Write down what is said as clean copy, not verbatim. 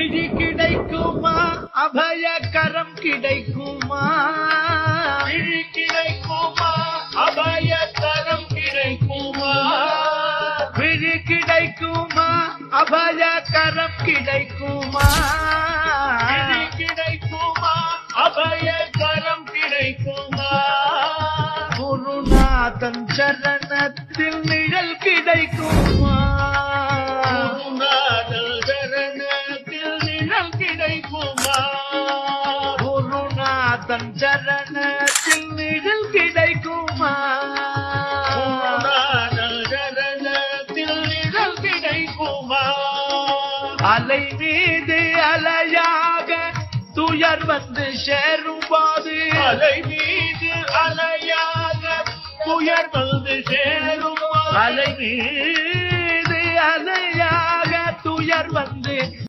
விழி கிடைக்குமா அபயகரம் கிடைக்குமா விழி கிடைக்குமா அபயகரம் கிடைக்குமா விழி கிடைக்குமா அபயகரம் கிடைக்குமா விழி கிடைக்குமா அபயகரம் கிடைக்குமா குருநாதன் சரணத்தில் நிழல் கிடைக்குமா குருநாதன் சரணத்தில் நிழல் கிடைக்குமா குருநாதன் சரணத்தில் நிழல் கிடைக்குமா குருநாதன் சரணத்தில் நிழல் கிடைக்குமா அலை மீது அலையாக துயர் வந்து சேரும் போது அலை மீது அலையாக துயர் வந்து சேருமா அலை மீது அலையாக துயர் வந்து